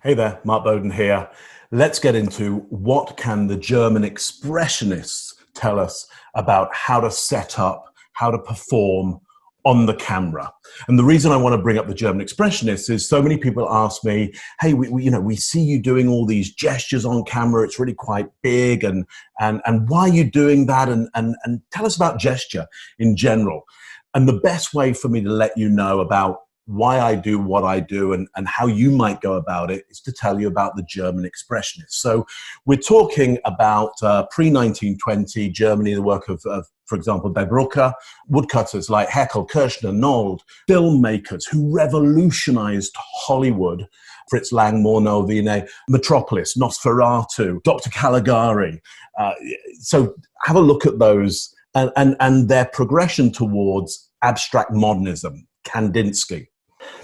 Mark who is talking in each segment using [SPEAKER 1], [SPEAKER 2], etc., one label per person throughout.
[SPEAKER 1] Hey there, Mark Bowden here. Let's get into what can the German expressionists tell us about how to set up, how to perform on the camera. And the reason I want to bring up the German expressionists is so many people ask me, hey, we see you doing all these gestures on camera. It's really quite big. And why are you doing that? And tell us about gesture in general. And the best way for me to let you know about why I do what I do and how you might go about it is to tell you about the German expressionists. So we're talking about pre-1920 Germany, the work of, for example, Bergrucker, woodcutters like Haeckel, Kirchner, Nold, filmmakers who revolutionized Hollywood. Fritz Lang, Murnau, Vine, Metropolis, Nosferatu, Dr. Caligari. So have a look at those and their progression towards abstract modernism, Kandinsky.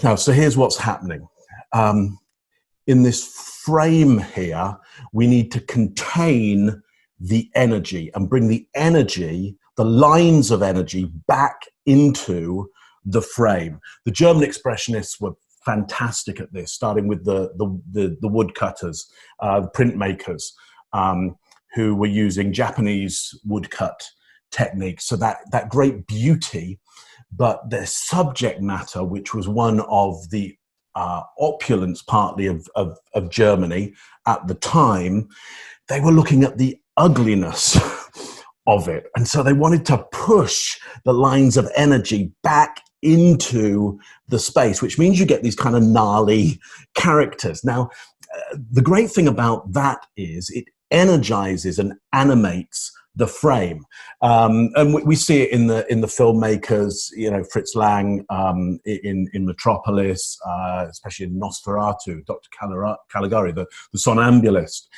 [SPEAKER 1] Now, so here's what's happening. In this frame here, we need to contain the energy and bring the energy, the lines of energy, back into the frame. The German expressionists were fantastic at this, starting with the woodcutters, the printmakers, who were using Japanese woodcut techniques. So that great beauty. But their subject matter, which was one of the opulence partly of Germany at the time, they were looking at the ugliness of it. And so they wanted to push the lines of energy back into the space, which means you get these kind of gnarly characters. Now, the great thing about that is it energizes and animates the frame, and we see it in the filmmakers, Fritz Lang in Metropolis, especially in Nosferatu, Dr. Caligari, the somnambulist.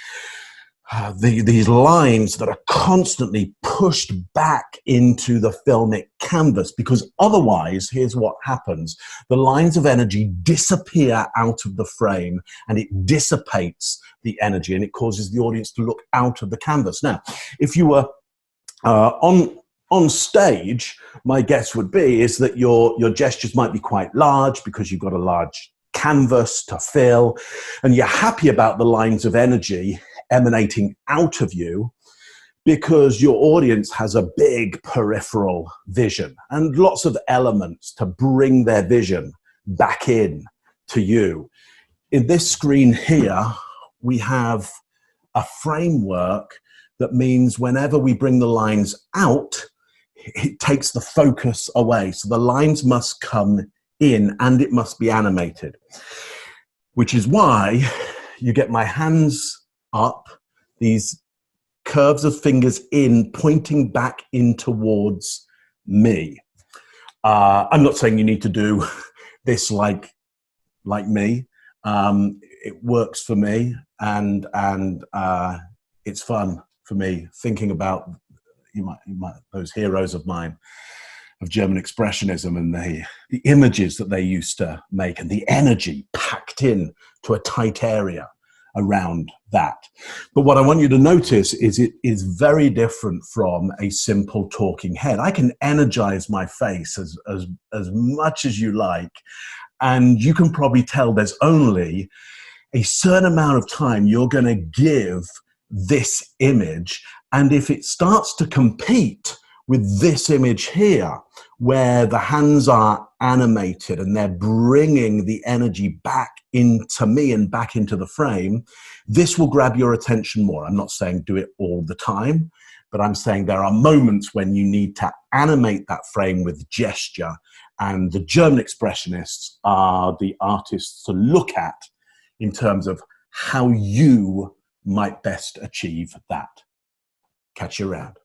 [SPEAKER 1] These lines that are constantly pushed back into the filmic canvas, because otherwise, here's what happens. The lines of energy disappear out of the frame and it dissipates the energy and it causes the audience to look out of the canvas. Now, if you were on stage, my guess would be is that your gestures might be quite large because you've got a large canvas to fill and you're happy about the lines of energy emanating out of you because your audience has a big peripheral vision and lots of elements to bring their vision back in to you. In this screen here, we have a framework that means whenever we bring the lines out, it takes the focus away. So the lines must come in and it must be animated, which is why you get my hands up, these curves of fingers in, pointing back in towards me. I'm not saying you need to do this like me. It works for me, and it's fun for me thinking about those heroes of mine of German expressionism and the images that they used to make and the energy packed in to a tight area around that. But what I want you to notice is it is very different from a simple talking head. I can energize my face as much as you like, and you can probably tell there's only a certain amount of time you're going to give this image, and if it starts to compete with this image here, where the hands are animated and they're bringing the energy back into me and back into the frame, this will grab your attention more. I'm not saying do it all the time, but I'm saying there are moments when you need to animate that frame with gesture, and the German expressionists are the artists to look at in terms of how you might best achieve that. Catch you around.